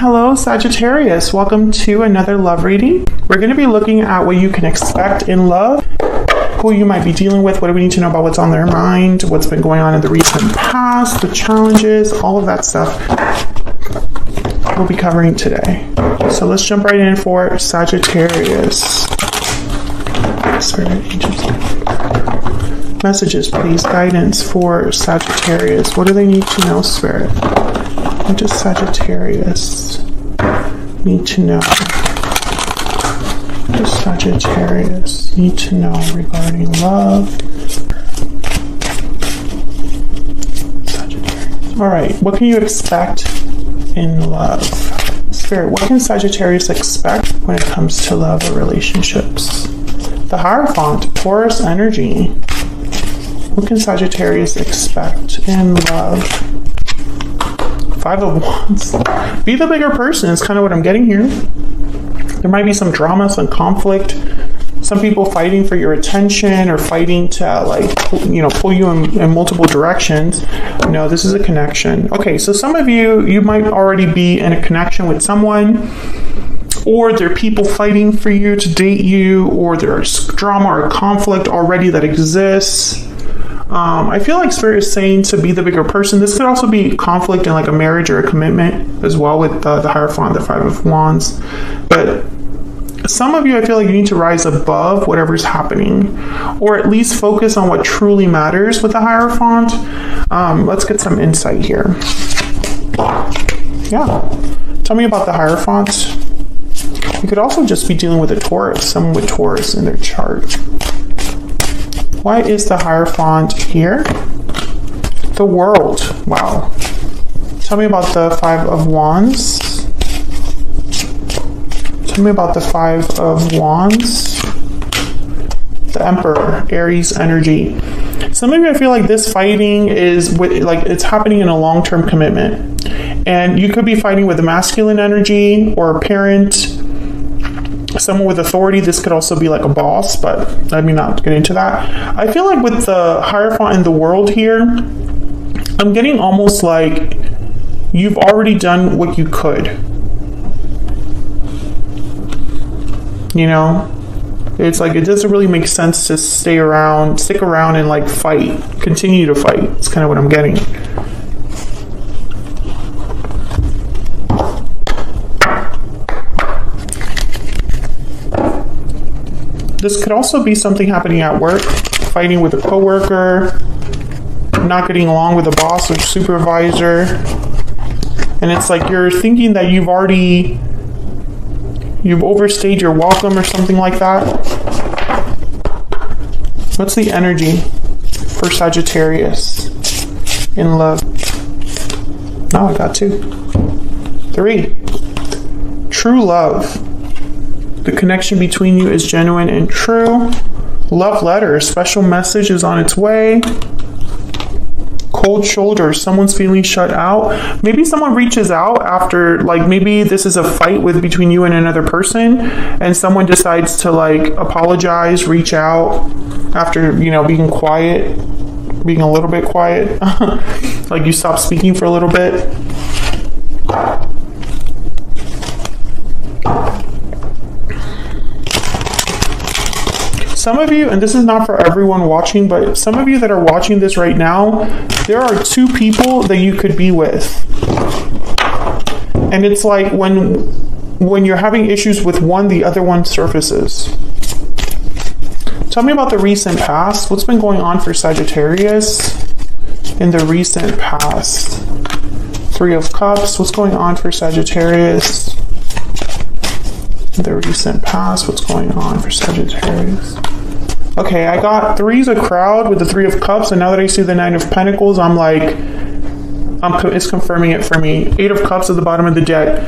Hello, Sagittarius. Welcome to another love reading. We're going to be looking at what you can expect in love, who you might be dealing with, what do we need to know about what's on their mind, what's been going on in the recent past, the challenges, all of that stuff we'll be covering today. So let's jump right in for Sagittarius. Spirit angels. Messages, please. Guidance for Sagittarius. What do they need to know, Spirit? What does Sagittarius need to know? What does Sagittarius need to know regarding love? Sagittarius. All right, what can you expect in love? Spirit, what can Sagittarius expect when it comes to love or relationships? The Hierophant, Taurus energy. What can Sagittarius expect in love? Five of Wands. Be the bigger person is kind of what I'm getting here. There might be some drama, some conflict, some people fighting for your attention or fighting to pull you in multiple directions. No, this is a connection. Okay, so some of you might already be in a connection with someone, or there are people fighting for you to date you, or there's drama or conflict already that exists. I feel like Spirit is saying to be the bigger person. This could also be conflict in like a marriage or a commitment as well with the Hierophant, the Five of Wands. But some of you, I feel like you need to rise above whatever's happening, or at least focus on what truly matters with the Hierophant. Let's get some insight here. Yeah. Tell me about the Hierophant. You could also just be dealing with a Taurus, someone with Taurus in their chart. Why is the Hierophant here? The World. Wow. Tell me about the Five of Wands. Tell me about the Five of Wands. The Emperor, Aries energy. Some of you, I feel like this fighting is it's happening in a long-term commitment. And you could be fighting with a masculine energy or a parent, someone with authority. This could also be like a boss, but let me not get into that. I feel like with the Hierophant in the World here, I'm getting almost like you've already done what you could. You know? It's like it doesn't really make sense to stick around and like fight. Continue to fight. It's kind of what I'm getting. This could also be something happening at work, fighting with a coworker, not getting along with a boss or supervisor. And it's like you're thinking that you've overstayed your welcome or something like that. What's the energy for Sagittarius in love? Oh, I got 2. 3. True love. The connection between you is genuine and true. Love letter, a special message is on its way. Cold shoulder, someone's feeling shut out. Maybe someone reaches out after, maybe this is a fight between you and another person, and someone decides to apologize, reach out after, being quiet, being a little bit quiet. Like you stop speaking for a little bit. Some of you, and this is not for everyone watching, but some of you that are watching this right now, there are 2 people that you could be with. And it's like when you're having issues with one, the other one surfaces. Tell me about the recent past. What's been going on for Sagittarius in the recent past? 3 of Cups. What's going on for Sagittarius in the recent past? What's going on for Sagittarius? Okay, I got 3's a crowd with the 3 of Cups, and now that I see the 9 of Pentacles, I'm like, it's confirming it for me. 8 of Cups at the bottom of the deck.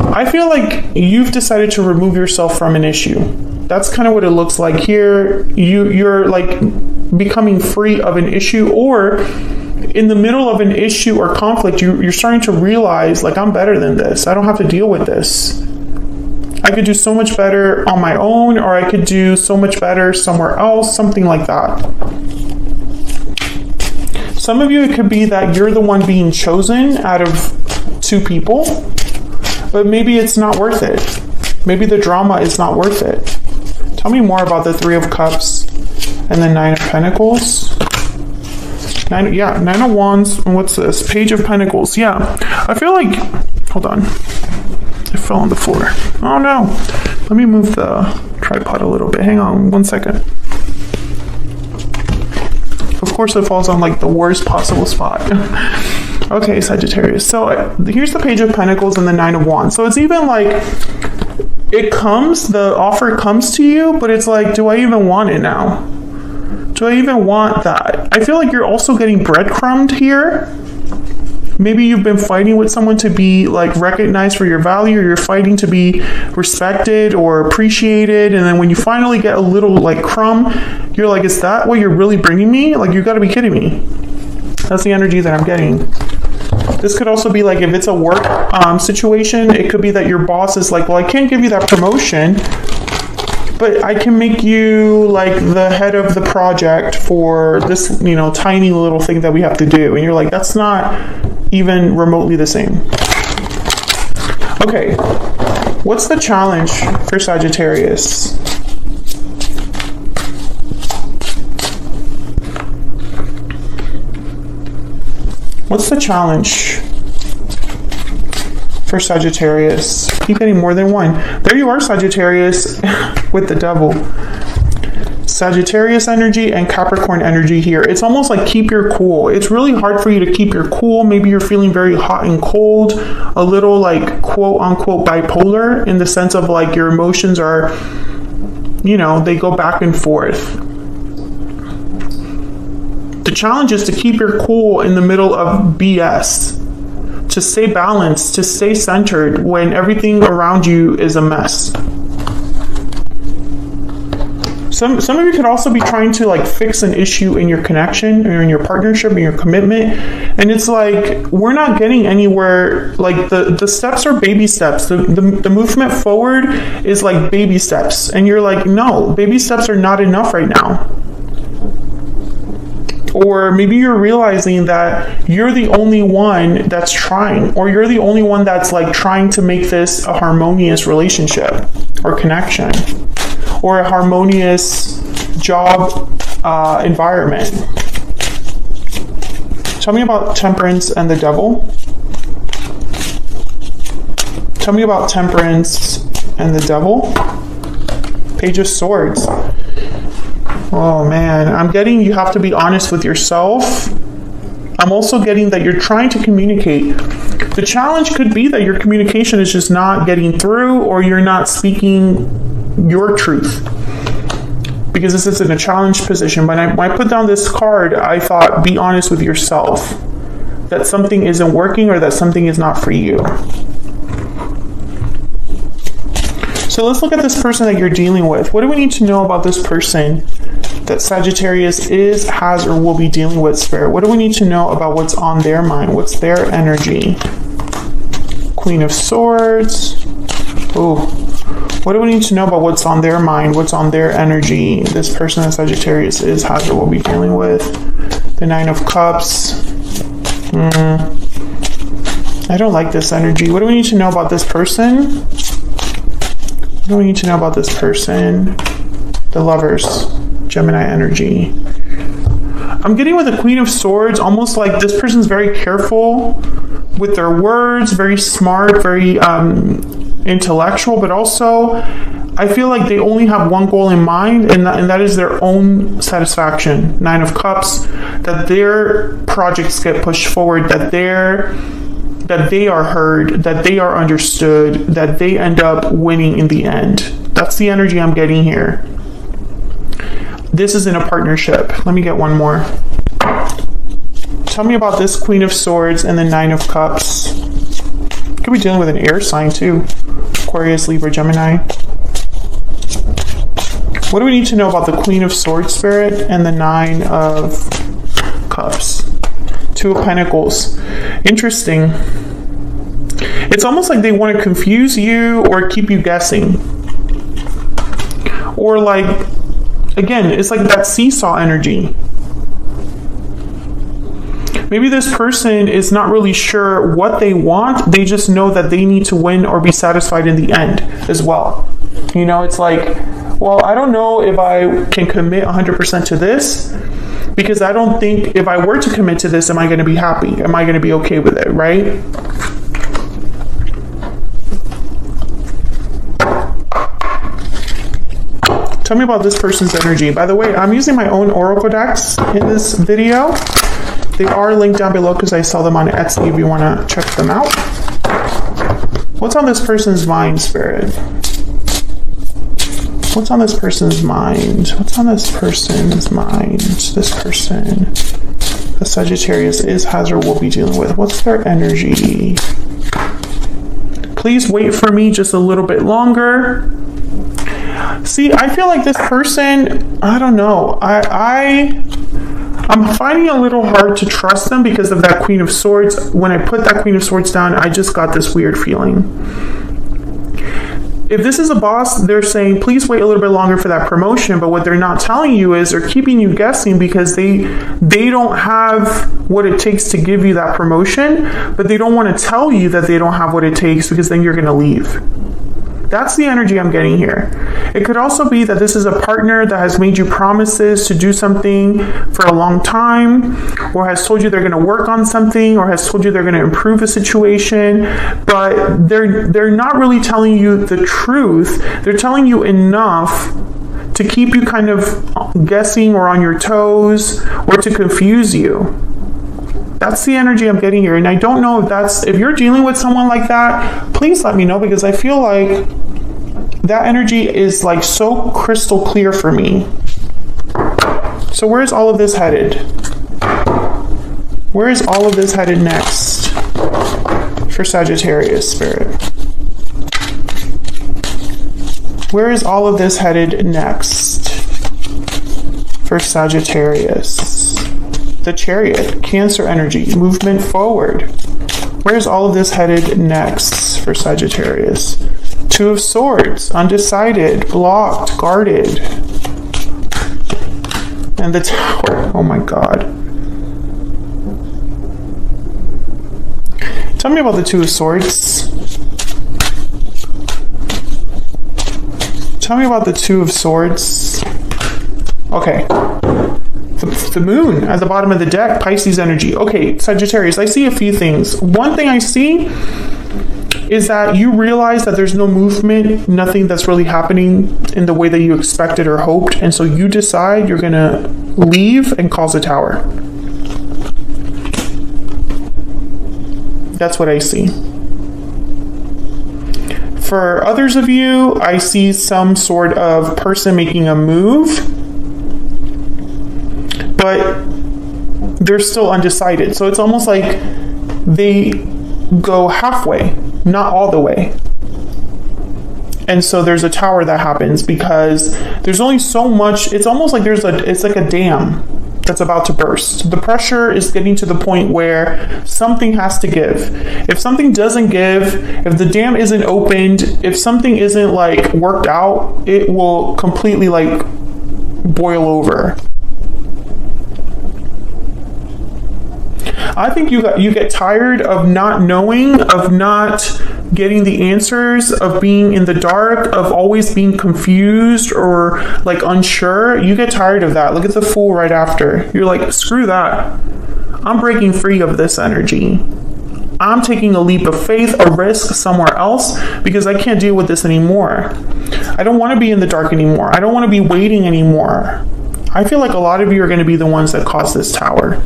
I feel like you've decided to remove yourself from an issue. That's kind of what it looks like here. You're like becoming free of an issue, or in the middle of an issue or conflict, you're starting to realize, I'm better than this. I don't have to deal with this. I could do so much better on my own, or I could do so much better somewhere else, something like that. Some of you, it could be that you're the one being chosen out of 2 people. But maybe it's not worth it. Maybe the drama is not worth it. Tell me more about the Three of Cups and the Nine of Pentacles. Nine of Wands. And what's this? Page of Pentacles. Yeah. I feel like, hold on. I fell on the floor. Oh no. Let me move the tripod a little bit. Hang on 1 second. Of course it falls on like the worst possible spot. Okay, Sagittarius. So here's the Page of Pentacles and the Nine of Wands. So it's even like, the offer comes to you, but it's like, do I even want it now? Do I even want that? I feel like you're also getting breadcrumbed here. Maybe you've been fighting with someone to be like recognized for your value, or you're fighting to be respected or appreciated, and then when you finally get a little like crumb, you're like, is that what you're really bringing me? Like, you gotta be kidding me. That's the energy that I'm getting. This could also be like, if it's a work situation, it could be that your boss is like, well, I can't give you that promotion, but I can make you like the head of the project for this, tiny little thing that we have to do. And you're like, that's not even remotely the same. Okay, what's the challenge for Sagittarius? What's the challenge for Sagittarius? Keep getting more than one. There you are, Sagittarius, with the Devil. Sagittarius energy and Capricorn energy here. It's almost like keep your cool. It's really hard for you to keep your cool. Maybe you're feeling very hot and cold, a little like quote unquote bipolar, in the sense of like your emotions are, they go back and forth. The challenge is to keep your cool in the middle of BS, to stay balanced, to stay centered when everything around you is a mess. Some of you could also be trying to like fix an issue in your connection or in your partnership, in your commitment, and it's like we're not getting anywhere. Like the steps are baby steps. The movement forward is like baby steps, and you're like, no, baby steps are not enough right now. Or maybe you're realizing that you're the only one that's trying, or you're the only one that's like trying to make this a harmonious relationship or connection, or a harmonious job environment. Tell me about Temperance and the Devil. Tell me about Temperance and the Devil. Page of Swords. Oh man, I'm getting you have to be honest with yourself. I'm also getting that you're trying to communicate. The challenge could be that your communication is just not getting through, or you're not speaking your truth. Because this is in a challenge position. When I put down this card, I thought, be honest with yourself. That something isn't working, or that something is not for you. So let's look at this person that you're dealing with. What do we need to know about this person that Sagittarius is, has, or will be dealing with, Spirit? What do we need to know about what's on their mind? What's their energy? Queen of Swords. Oh, what do we need to know about what's on their mind? What's on their energy? This person that Sagittarius is, has, or will be dealing with. The Nine of Cups. I don't like this energy. What do we need to know about this person? What do we need to know about this person? The Lovers, Gemini energy. I'm getting with the Queen of Swords, almost like this person's very careful with their words, very smart, very intellectual, but also I feel like they only have one goal in mind, and that is their own satisfaction. Nine of Cups, that their projects get pushed forward, that they are heard, that they are understood, that they end up winning in the end. That's the energy I'm getting here. This is in a partnership. Let me get one more. Tell me about this Queen of Swords and the Nine of Cups. Could be dealing with an air sign too. Aquarius, Libra, Gemini. What do we need to know about the Queen of Swords, Spirit, and the Nine of Cups? Two of Pentacles. Interesting. It's almost like they want to confuse you or keep you guessing. Or like, again, it's like that seesaw energy. Maybe this person is not really sure what they want. They just know that they need to win or be satisfied in the end as well. You know, it's like, well, I don't know if I can commit 100% to this, because I don't think if I were to commit to this, am I going to be happy? Am I going to be okay with it, right? Tell me about this person's energy. By the way, I'm using my own oracle decks in this video. They are linked down below because I sell them on Etsy if you want to check them out. What's on this person's mind, Spirit? What's on this person's mind? What's on this person's mind? This person, the Sagittarius is, has, or will be dealing with. What's their energy? Please wait for me just a little bit longer. See, I feel like this person, I don't know. I'm finding it a little hard to trust them because of that Queen of Swords. When I put that Queen of Swords down, I just got this weird feeling. If this is a boss, they're saying, please wait a little bit longer for that promotion. But what they're not telling you is they're keeping you guessing because they don't have what it takes to give you that promotion, but they don't want to tell you that they don't have what it takes because then you're going to leave. That's the energy I'm getting here. It could also be that this is a partner that has made you promises to do something for a long time, or has told you they're going to work on something, or has told you they're going to improve a situation, but they're not really telling you the truth. They're telling you enough to keep you kind of guessing or on your toes, or to confuse you. That's the energy I'm getting here. And I don't know if you're dealing with someone like that, please let me know, because I feel like that energy is like so crystal clear for me. So where's all of this headed? Where is all of this headed next for Sagittarius, Spirit? Where is all of this headed next for Sagittarius? The Chariot, Cancer energy, movement forward. Where's all of this headed next for Sagittarius? Two of Swords, undecided, blocked, guarded. And the Tower, oh my God. Tell me about the Two of Swords. Tell me about the Two of Swords. Okay. The Moon at the bottom of the deck, Pisces energy. Okay, Sagittarius, I see a few things. One thing I see is that you realize that there's no movement, nothing that's really happening in the way that you expected or hoped, and so you decide you're going to leave and cause a tower. That's what I see. For others of you, I see some sort of person making a move, but they're still undecided. So it's almost like they go halfway, not all the way. And so there's a tower that happens because there's only so much. It's almost like it's like a dam that's about to burst. The pressure is getting to the point where something has to give. If something doesn't give, if the dam isn't opened, if something isn't like worked out, it will completely like boil over. I think you get tired of not knowing, of not getting the answers, of being in the dark, of always being confused or like unsure. You get tired of that. Look at the Fool right after. You're like, screw that. I'm breaking free of this energy. I'm taking a leap of faith, a risk somewhere else, because I can't deal with this anymore. I don't want to be in the dark anymore. I don't want to be waiting anymore. I feel like a lot of you are going to be the ones that cause this tower.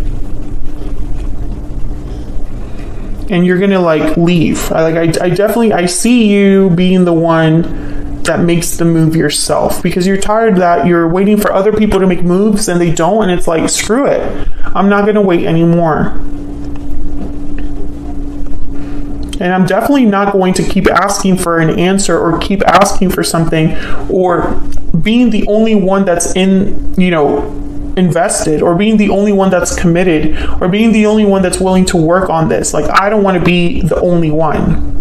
And you're gonna like leave. I see you being the one that makes the move yourself, because you're tired that you're waiting for other people to make moves and they don't, and it's like, screw it. I'm not gonna wait anymore. And I'm definitely not going to keep asking for an answer or keep asking for something or being the only one that's invested, or being the only one that's committed, or being the only one that's willing to work on this. Like, I don't want to be the only one.